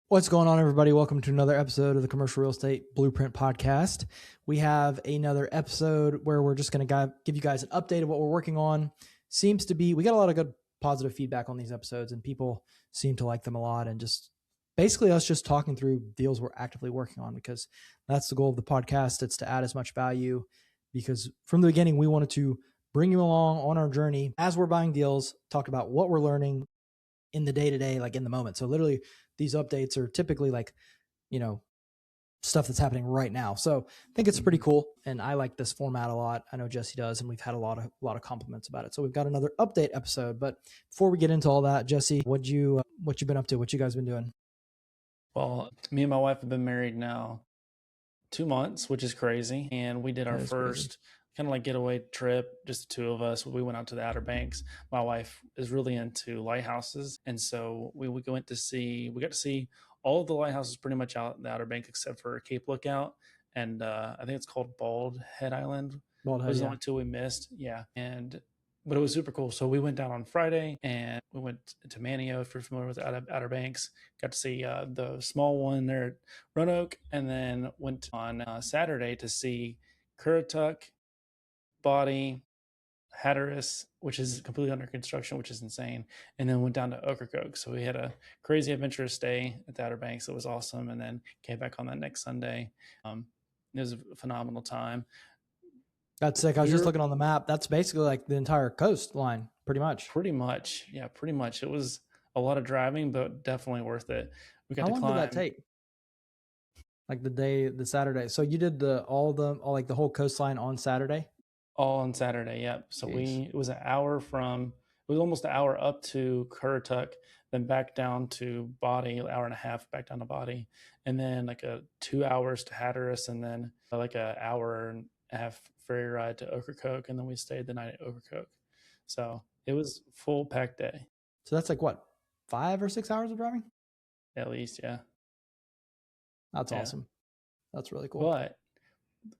What's going on, everybody? Welcome to another episode of the Commercial Real Estate Blueprint Podcast. We have another episode where we're just going to give you guys an update of what we're working on. We got a lot of good positive feedback on these episodes, and people seem to like them a lot. And just basically us just talking through deals we're actively working on, because that's the goal of the podcast. It's to add as much value, because from the beginning, we wanted to bring you along on our journey as we're buying deals, talk about what we're learning in the day-to-day, like in the moment. So literally these updates are typically like, stuff that's happening right now. So I think it's pretty cool. And I like this format a lot. I know Jesse does, and we've had a lot of compliments about it. So we've got another update episode. But before we get into all that, Jesse, what you been up to? What you guys been doing? Well, me and my wife have been married now 2 months, which is crazy. And we did our first kind of like getaway trip, just the two of us. We went out to the Outer Banks. My wife is really into lighthouses. And so we got to see all of the lighthouses pretty much out in the Outer Banks except for Cape Lookout. And I think it's called Bald Head Island. Bald Head, Those are the only two we missed. Yeah. But it was super cool. So we went down on Friday and we went to Manio, if you're familiar with Outer Banks. Got to see the small one there at Roanoke, and then went on Saturday to see Currituck, Body, Hatteras, which is completely under construction, which is insane. And then went down to Ocracoke. So we had a crazy adventurous day at the Outer Banks. It was awesome. And then came back on that next Sunday. It was a phenomenal time. That's sick. I was just looking on the map. That's basically like the entire coastline, pretty much. Pretty much. Yeah, pretty much. It was a lot of driving, but definitely worth it. We got How to long climb. did that take? Like the Saturday. So you did the whole coastline on Saturday? All on Saturday, yep. So it was almost an hour up to Currituck, then back down to Body, an hour and a half back down to Body, and then like 2 hours to Hatteras, and then like an hour and a half ferry ride to Ocracoke, and then we stayed the night at Ocracoke. So it was full packed day. So that's like what, 5 or 6 hours of driving? At least, yeah. That's awesome. That's really cool. But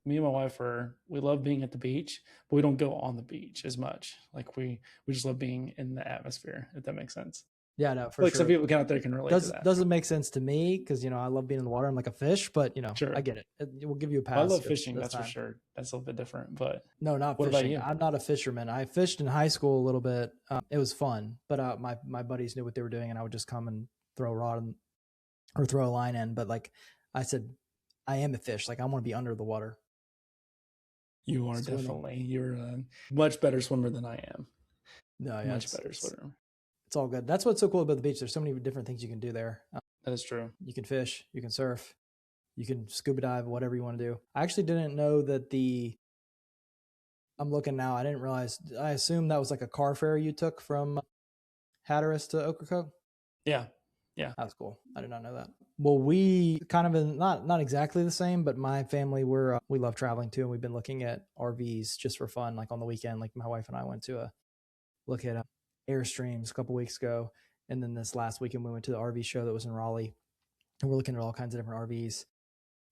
me and my wife we love being at the beach, but we don't go on the beach as much. Like we just love being in the atmosphere, if that makes sense. Yeah, no, for like sure. Some people out there can relate to that. Doesn't make sense to me because I love being in the water. I'm like a fish, but sure. I get it. We'll give you a pass. I love fishing, that's for sure. That's a little bit different, but no, not what fishing. About you? I'm not a fisherman. I fished in high school a little bit. It was fun, but my buddies knew what they were doing, and I would just come and throw a rod or throw a line in. But like I said, I am a fish. Like I want to be under the water. You are definitely. You're a much better swimmer than I am. No, yeah, much better swimmer. It's all good. That's what's so cool about the beach. There's so many different things you can do there. That is true. You can fish, you can surf, you can scuba dive, whatever you want to do. I actually didn't know that I'm looking now. I didn't realize. I assumed that was like a car ferry you took from Hatteras to Ocracoke. Yeah. That's cool. I did not know that. Well, we kind of not exactly the same, but my family we love traveling too, and we've been looking at RVs just for fun. Like on the weekend, like my wife and I went to look at Airstreams a couple weeks ago, and then this last weekend we went to the RV show that was in Raleigh, and we're looking at all kinds of different RVs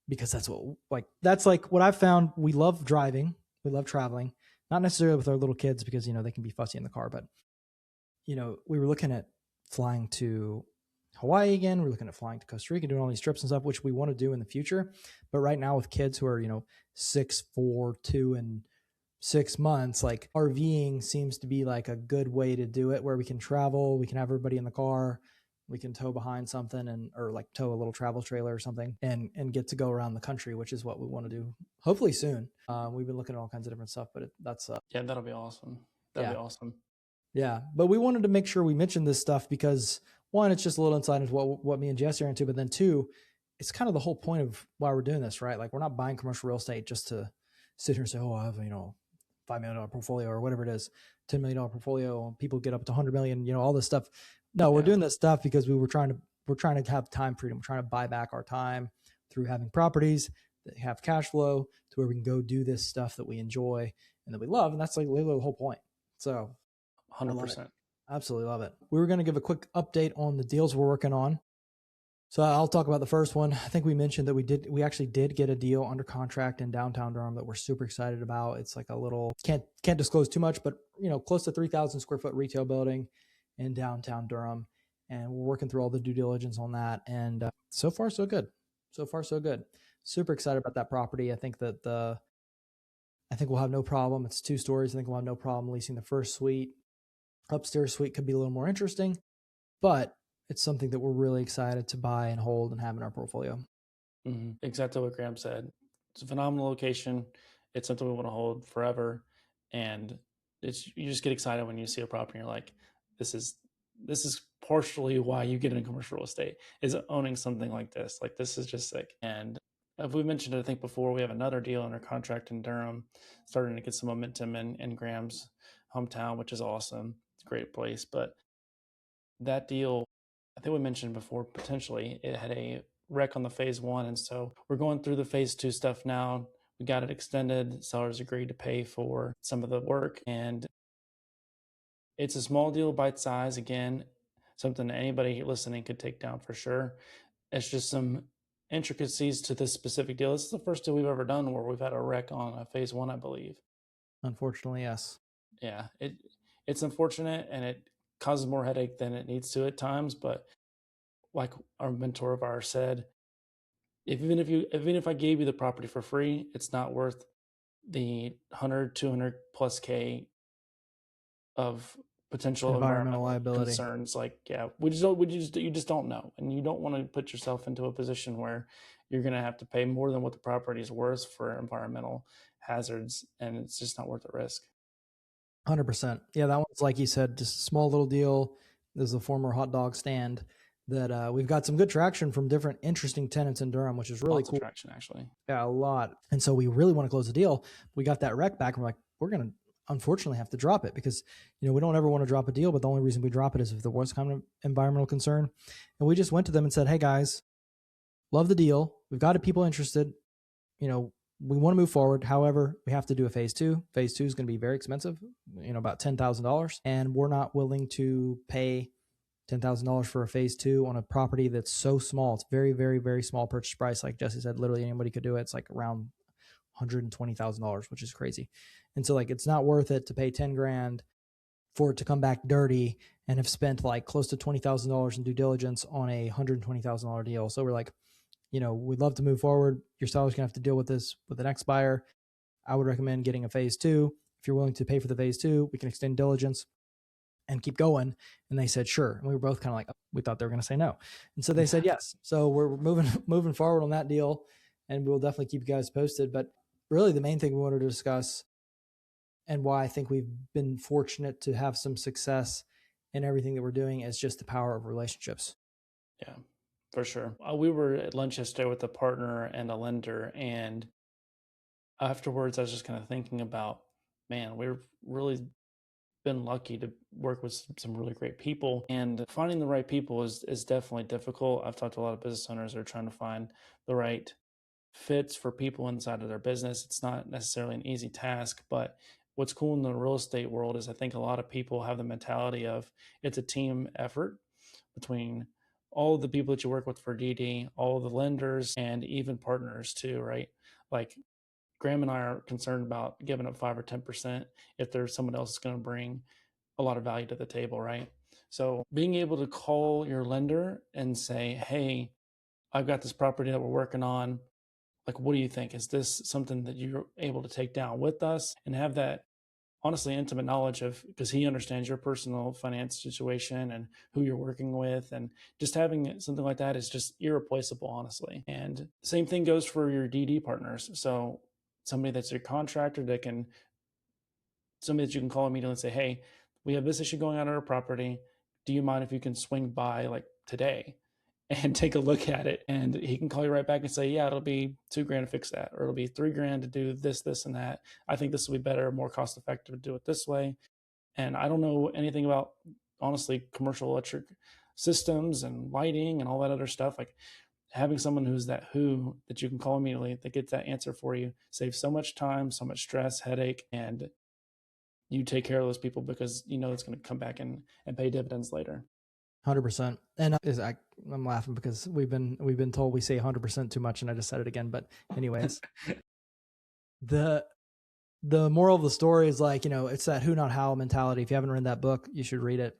because that's what I've found. We love driving, we love traveling, not necessarily with our little kids because they can be fussy in the car, but we were looking at flying to Hawaii again. We're looking at flying to Costa Rica, doing all these trips and stuff, which we want to do in the future. But right now with kids who are 6, 4, 2, and 6 months, like RVing seems to be like a good way to do it, where we can travel, we can have everybody in the car, we can tow behind something or like tow a little travel trailer or something and get to go around the country, which is what we want to do hopefully soon. We've been looking at all kinds of different stuff, but that's that'll be awesome. That'll be awesome. Yeah, but we wanted to make sure we mentioned this stuff because one, it's just a little insight into what me and Jesse are into, but then two, it's kind of the whole point of why we're doing this, right? Like we're not buying commercial real estate just to sit here and say, oh, I have $5 million portfolio or whatever it is, $10 million portfolio. People get up to 100 million, all this stuff. No, we're doing this stuff because we're trying to have time freedom. We're trying to buy back our time through having properties that have cash flow to where we can go do this stuff that we enjoy and that we love. And that's like literally the whole point. So 100%. Absolutely love it. We were going to give a quick update on the deals we're working on. So I'll talk about the first one. I think we mentioned that we actually did get a deal under contract in downtown Durham that we're super excited about. It's like a little, can't disclose too much, but close to 3,000 square foot retail building in downtown Durham. and we're working through all the due diligence on that. And so far, so good. So far, so good. Super excited about that property. I think we'll have no problem. It's 2 stories. I think we'll have no problem leasing the first suite. Upstairs suite could be a little more interesting, but it's something that we're really excited to buy and hold and have in our portfolio. Mm-hmm. Exactly what Graham said. It's a phenomenal location. It's something we want to hold forever, and you just get excited when you see a property. And you're like, this is partially why you get into commercial real estate, is owning something like this. Like, this is just sick. And if we mentioned it, I think before, we have another deal under contract in Durham, starting to get some momentum in Graham's hometown, which is awesome. It's a great place, but that deal, I think we mentioned before, potentially it had a wreck on the phase 1, and so we're going through the phase 2 stuff now. We got it extended. Sellers agreed to pay for some of the work, and it's a small deal, bite size. Again, something that anybody listening could take down for sure. It's just some intricacies to this specific deal. This is the first deal we've ever done where we've had a wreck on a phase 1, I believe. Unfortunately, yes. Yeah, it's unfortunate, and it causes more headache than it needs to at times. But like our mentor of ours said, even if I gave you the property for free, it's not worth the 100, 200 plus K of potential Environmental environmental liability. concerns. Like, yeah, you just don't know, and you don't want to put yourself into a position where you're going to have to pay more than what the property is worth for environmental hazards, and it's just not worth the risk. 100%. Yeah, that one's like you said, just a small little deal. There's a former hot dog stand that we've got some good traction from different interesting tenants in Durham, which is really Lots cool. of traction, actually. Yeah, a lot. And so we really want to close the deal. We got that rec back, and we're like, we're going to unfortunately have to drop it because, we don't ever want to drop a deal, but the only reason we drop it is if there was kind of environmental concern. And we just went to them and said, hey guys, love the deal. We've got people interested. We want to move forward. However, we have to do a phase 2. Phase 2 is going to be very expensive, about $10,000. And we're not willing to pay $10,000 for a phase 2 on a property that's so small. It's very, very, very small purchase price. Like Jesse said, literally anybody could do it. It's like around $120,000, which is crazy. And so it's not worth it to pay 10 grand for it to come back dirty and have spent like close to $20,000 in due diligence on a $120,000 deal. So we're like, we'd love to move forward. Your seller's gonna have to deal with this with the next buyer. I would recommend getting a phase 2. If you're willing to pay for the phase 2, we can extend diligence and keep going. And they said, sure. And we were both kind of like, we thought they were going to say no. And so they said yes. So we're moving forward on that deal, and we'll definitely keep you guys posted. But really the main thing we wanted to discuss, and why I think we've been fortunate to have some success in everything that we're doing, is just the power of relationships. Yeah, for sure. We were at lunch yesterday with a partner and a lender, and afterwards I was just kind of thinking about, man, we've really been lucky to work with some really great people, and finding the right people is definitely difficult. I've talked to a lot of business owners that are trying to find the right fits for people inside of their business. It's not necessarily an easy task, but what's cool in the real estate world is I think a lot of people have the mentality of it's a team effort between all of the people that you work with for DD, all of the lenders, and even partners too, right? Like, Graham and I are concerned about giving up 5 or 10% if there's someone else that's going to bring a lot of value to the table, right? So being able to call your lender and say, hey, I've got this property that we're working on. Like, what do you think? Is this something that you're able to take down with us, and have that honestly intimate knowledge of, because he understands your personal finance situation and who you're working with, and just having something like that is just irreplaceable, honestly. And same thing goes for your DD partners. So somebody that's your contractor somebody that you can call immediately and say, hey, we have this issue going on our property. Do you mind if you can swing by like today and take a look at it? And he can call you right back and say, yeah, it'll be $2,000 to fix that, or it'll be $3,000 to do this, this, and that. I think this will be better, more cost effective to do it this way. And I don't know anything about, honestly, commercial electric systems and lighting and all that other stuff. Like, having someone who's that you can call immediately that gets that answer for you saves so much time, so much stress, headache, and you take care of those people because it's going to come back and pay dividends later. 100%. And I'm laughing because we've been told we say 100% too much, and I just said it again. But anyways, the moral of the story is it's that who not how mentality. If you haven't read that book, you should read it.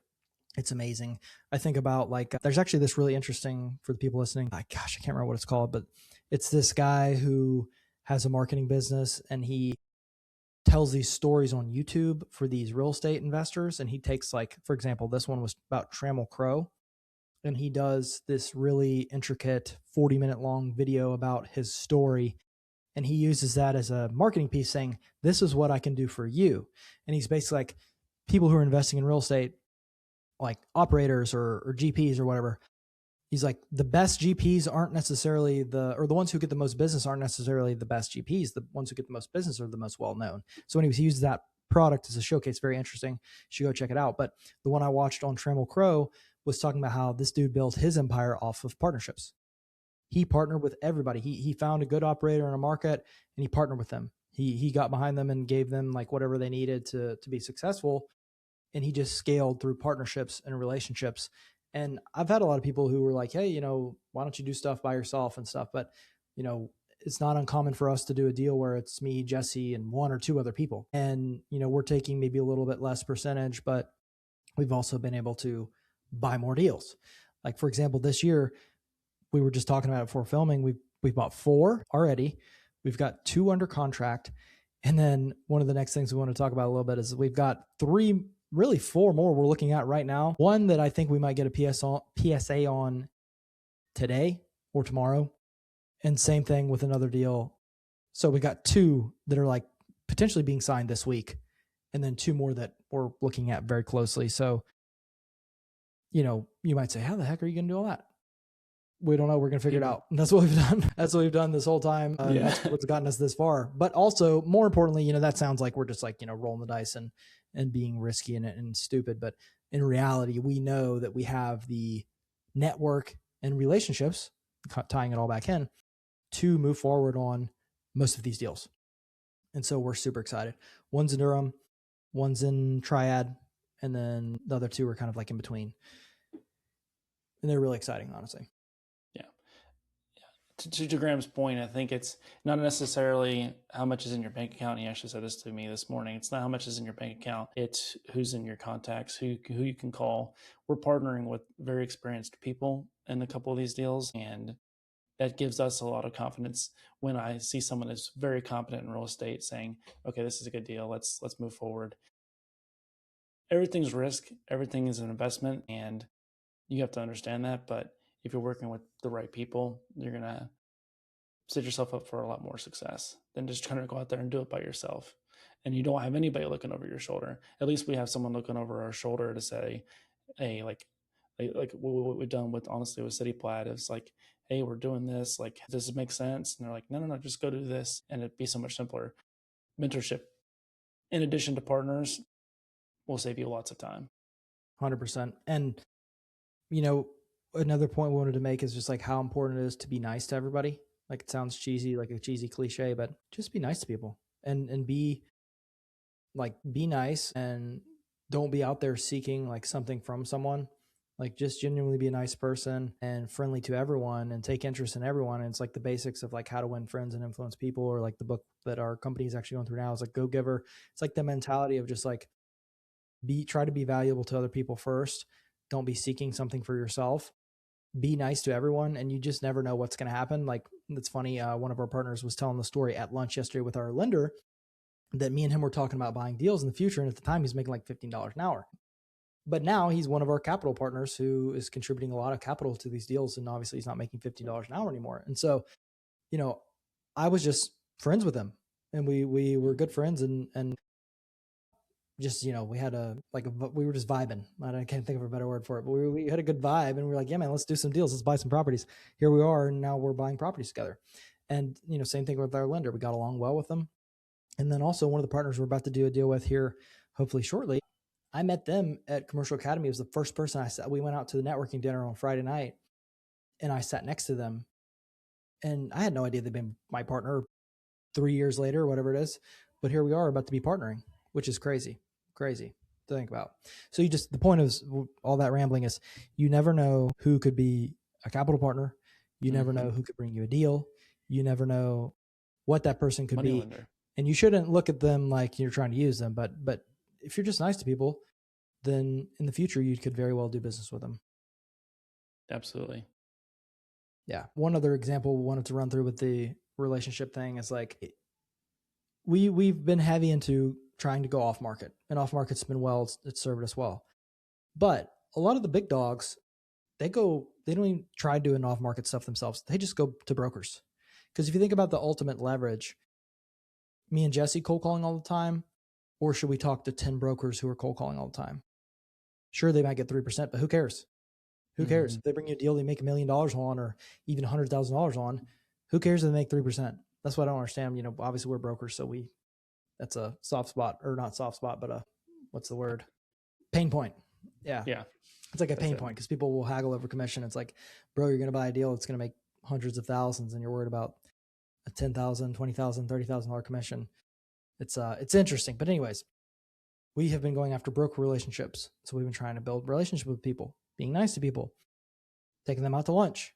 It's amazing. I think about like, there's actually this really interesting for the people listening. Gosh, I can't remember what it's called, but it's this guy who has a marketing business and he tells these stories on YouTube for these real estate investors. And he takes, like, for example, this one was about Trammell Crow. And he does this really intricate 40-minute long video about his story. And he uses that as a marketing piece saying, this is what I can do for you. And he's basically like, people who are investing in real estate, like operators or GPs or whatever, he's like, the best GPs aren't necessarily or the ones who get the most business aren't necessarily the best GPs. The ones who get the most business are the most well-known. So anyways, he uses that product as a showcase. Very interesting. You should go check it out. But the one I watched on Trammell Crow was talking about how this dude built his empire off of partnerships. He partnered with everybody. He found a good operator in a market and he partnered with them. He got behind them and gave them like whatever they needed to be successful. And he just scaled through partnerships and relationships. And I've had a lot of people who were like, hey, why don't you do stuff by yourself and stuff? But, it's not uncommon for us to do a deal where it's me, Jesse, and one or two other people. And, we're taking maybe a little bit less percentage, but we've also been able to buy more deals. Like, for example, this year, we were just talking about it before filming. We've bought 4 already. We've got 2 under contract. And then one of the next things we want to talk about a little bit is we've got 3, really 4 more we're looking at right now. One that I think we might get a PSA on today or tomorrow. And same thing with another deal. So we got 2 that are like potentially being signed this week. And then 2 more that we're looking at very closely. So, you might say, how the heck are you going to do all that? We don't know. We're going to figure it out. And that's what we've done. That's what we've done this whole time. That's what's gotten us this far. But also, more importantly, that sounds like we're just like, rolling the dice and being risky and stupid. But in reality, we know that we have the network and relationships, tying it all back in, to move forward on most of these deals. And so we're super excited. One's in Durham, one's in Triad, and then the other 2 are kind of like in between. And they're really exciting, honestly. To Graham's point, I think it's not necessarily how much is in your bank account. He actually said this to me this morning. It's not how much is in your bank account. It's who's in your contacts, who you can call. We're partnering with very experienced people in a couple of these deals, and that gives us a lot of confidence when I see someone that's very competent in real estate saying, okay, this is a good deal. Let's move forward. Everything's risk. Everything is an investment, and you have to understand that. But if you're working with the right people, you're going to set yourself up for a lot more success than just trying to go out there and do it by yourself. And you don't have anybody looking over your shoulder. At least we have someone looking over our shoulder to say, hey, like what we've done with, honestly, with City Plat is like, hey, we're doing this. Like, does it make sense? And they're like, no, just go do this. And it'd be so much simpler. Mentorship, in addition to partners, will save you lots of time. 100%. And, another point we wanted to make is just like how important it is to be nice to everybody. Like, it sounds cheesy, like a cheesy cliche, but just be nice to people and be nice, and don't be out there seeking like something from someone. Like, just genuinely be a nice person and friendly to everyone and take interest in everyone. And it's like the basics of like how to win friends and influence people, or like the book that our company is actually going through now is like Go Giver. It's like the mentality of just like try to be valuable to other people first. Don't be seeking something for yourself. Be nice to everyone, and you just never know what's going to happen. Like, it's funny. One of our partners was telling the story at lunch yesterday with our lender that me and him were talking about buying deals in the future. And at the time he's making like $15 an hour, but now he's one of our capital partners who is contributing a lot of capital to these deals. And obviously he's not making $15 an hour anymore. And so, I was just friends with him, and we were good friends, and just, we had we were just vibing. I can't think of a better word for it, but we had a good vibe, and we were like, yeah, man, let's do some deals. Let's buy some properties. Here we are. And now we're buying properties together. And, same thing with our lender. We got along well with them. And then also one of the partners we're about to do a deal with here, hopefully shortly, I met them at Commercial Academy. It was the first person I saw. We went out to the networking dinner on Friday night, and I sat next to them, and I had no idea they'd been my partner 3 years later, or whatever it is. But here we are about to be partnering, which is crazy to think about. So the point of all that rambling is you never know who could be a capital partner. You never know who could bring you a deal. You never know what that person could be. Lender. And you shouldn't look at them like you're trying to use them. But if you're just nice to people, then in the future you could very well do business with them. Absolutely. Yeah. One other example we wanted to run through with the relationship thing is like we've been heavy into trying to go off market, and off market's been well, it's served us well. But a lot of the big dogs, they don't even try doing off market stuff themselves. They just go to brokers. Because if you think about the ultimate leverage, me and Jesse cold calling all the time, or should we talk to 10 brokers who are cold calling all the time? Sure, they might get 3%, but who cares? Who cares? Mm-hmm. If they bring you a deal they make $1 million on, or even $100,000 on, who cares if they make 3%? That's what I don't understand. Obviously we're brokers, so that's a soft spot, or not soft spot, but what's the word? Pain point. Yeah. Yeah. It's like a pain point because people will haggle over commission. It's like, bro, you're going to buy a deal that's going to make hundreds of thousands and you're worried about a $10,000, $20,000, $30,000 commission. It's interesting. But anyways, we have been going after broker relationships. So we've been trying to build relationships with people, being nice to people, taking them out to lunch,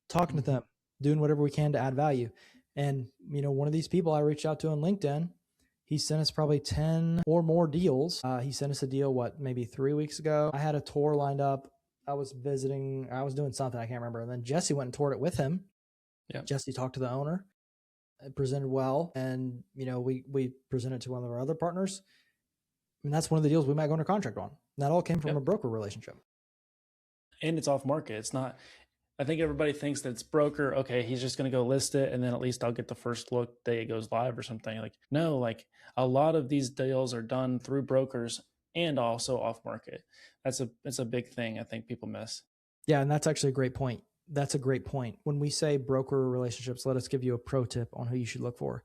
talking to them, doing whatever we can to add value. And, one of these people I reached out to on LinkedIn, he sent us probably 10 or more deals. He sent us a deal, maybe 3 weeks ago. I had a tour lined up. I was doing something, I can't remember. And then Jesse went and toured it with him. Yeah. Jesse talked to the owner, it presented well. And, we presented to one of our other partners. And that's one of the deals we might go under contract on. And that all came from a broker relationship. And it's off market. It's not, I think everybody thinks that it's broker. Okay, he's just going to go list it, and then at least I'll get the first look day it goes live or something. Like, no, like a lot of these deals are done through brokers and also off market. That's a big thing I think people miss. Yeah, and that's actually a great point. That's a great point. When we say broker relationships, let us give you a pro tip on who you should look for.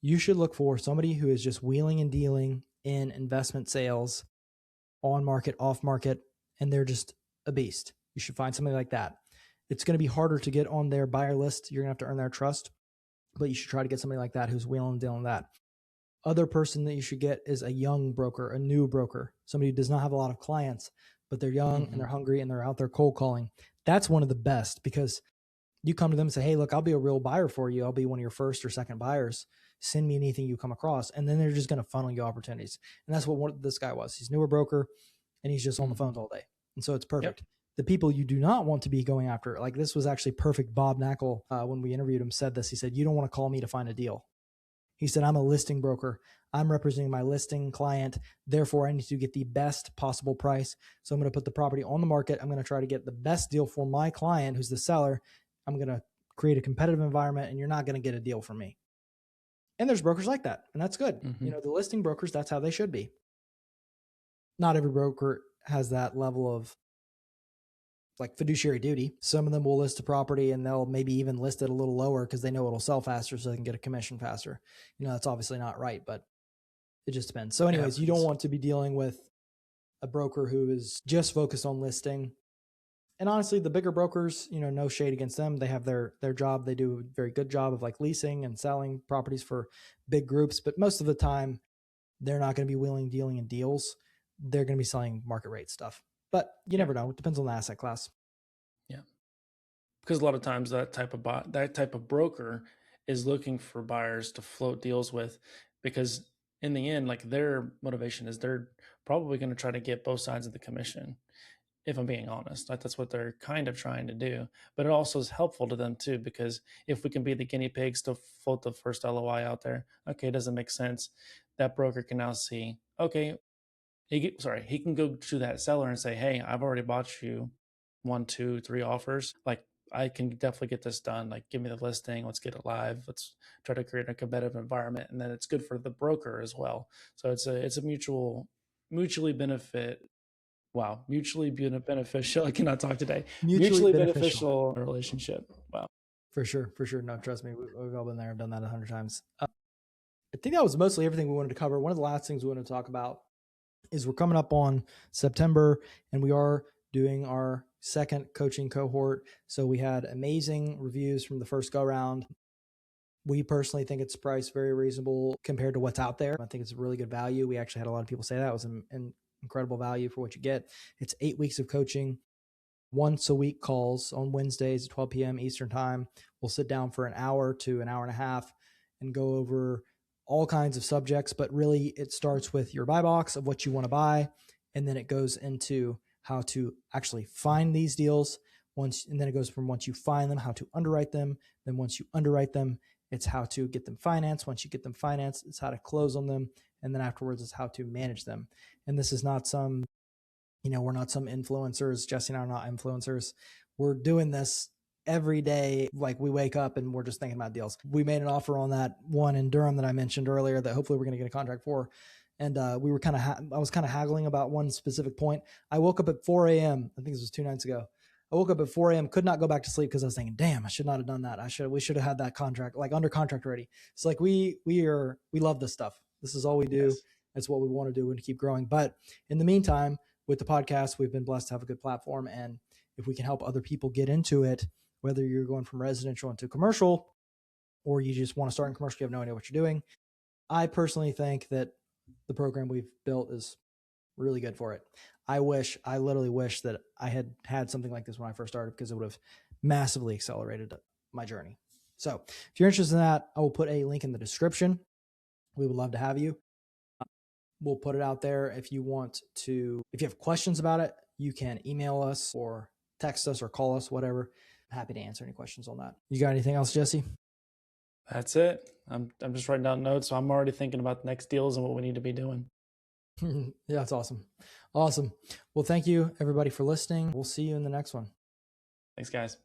You should look for somebody who is just wheeling and dealing in investment sales, on market, off market, and they're just a beast. You should find somebody like that. It's going to be harder to get on their buyer list. You're going to have to earn their trust, but you should try to get somebody like that who's wheeling and dealing that. Other person that you should get is a young broker, a new broker, somebody who does not have a lot of clients, but they're young and they're hungry and they're out there cold calling. That's one of the best, because you come to them and say, hey, look, I'll be a real buyer for you. I'll be one of your first or second buyers. Send me anything you come across. And then they're just going to funnel you opportunities. And that's what this guy was. He's a newer broker and he's just on the phones all day. And so it's perfect. Yep. The people you do not want to be going after, like this was actually perfect. Bob Knackle, when we interviewed him, said this. He said, you don't want to call me to find a deal. He said, I'm a listing broker. I'm representing my listing client. Therefore, I need to get the best possible price. So I'm going to put the property on the market. I'm going to try to get the best deal for my client, who's the seller. I'm going to create a competitive environment, and you're not going to get a deal from me. And there's brokers like that, and that's good. The listing brokers, that's how they should be. Not every broker has that level of like fiduciary duty. Some of them will list a property and they'll maybe even list it a little lower because they know it'll sell faster so they can get a commission faster. That's obviously not right, but it just depends. So anyways, you don't want to be dealing with a broker who is just focused on listing. And honestly, the bigger brokers, no shade against them. They have their job. They do a very good job of like leasing and selling properties for big groups. But most of the time, they're not going to be wheeling, dealing in deals. They're going to be selling market rate stuff. But you never know. It depends on the asset class. Yeah. Because a lot of times that type of broker is looking for buyers to float deals with, because in the end, like their motivation is they're probably going to try to get both sides of the commission. If I'm being honest, like that's what they're kind of trying to do. But it also is helpful to them too, because if we can be the guinea pigs to float the first LOI out there, okay, it doesn't make sense. That broker can now see, okay, he can go to that seller and say, hey, I've already bought you 1, 2, 3 offers. Like I can definitely get this done. Like give me the listing. Let's get it live. Let's try to create a competitive environment. And then it's good for the broker as well. So it's a mutually benefit. Wow. Mutually beneficial. I cannot talk today. Mutually beneficial relationship. Wow. For sure. No, trust me. We've all been there. I've done that 100 times. I think that was mostly everything we wanted to cover. One of the last things we want to talk about is we're coming up on September and we are doing our second coaching cohort. So we had amazing reviews from the first go round. We personally think it's priced very reasonable compared to what's out there. I think it's a really good value. We actually had a lot of people say that was an incredible value for what you get. It's 8 weeks of coaching, once a week calls on Wednesdays at 12 p.m. Eastern time. We'll sit down for an hour to an hour and a half and go over all kinds of subjects, but really it starts with your buy box of what you want to buy. And then it goes into how to actually find these deals and then it goes from once you find them, how to underwrite them. Then once you underwrite them, it's how to get them financed. Once you get them financed, it's how to close on them. And then afterwards, it's how to manage them. And this is not some, we're not some influencers. Jesse and I are not influencers. We're doing this every day. Like we wake up and we're just thinking about deals. We made an offer on that one in Durham that I mentioned earlier that hopefully we're going to get a contract for. And we were I was kind of haggling about one specific point. I woke up at 4 a.m. I think this was 2 nights ago. I woke up at 4 a.m. Could not go back to sleep because I was thinking, damn, I should not have done that. We should have had that contract, like under contract already. It's like we love this stuff. This is all we do. Yes. It's what we want to do and to keep growing. But in the meantime, with the podcast, we've been blessed to have a good platform. And if we can help other people get into it, whether you're going from residential into commercial, or you just want to start in commercial, you have no idea what you're doing. I personally think that the program we've built is really good for it. I literally wish that I had something like this when I first started, because it would have massively accelerated my journey. So if you're interested in that, I will put a link in the description. We would love to have you. We'll put it out there. If you have questions about it, you can email us or text us or call us, whatever. I'm happy to answer any questions on that. You got anything else, Jesse? That's it. I'm just writing down notes, so I'm already thinking about the next deals and what we need to be doing. Yeah, that's awesome. Awesome. Well, thank you everybody for listening. We'll see you in the next one. Thanks, guys.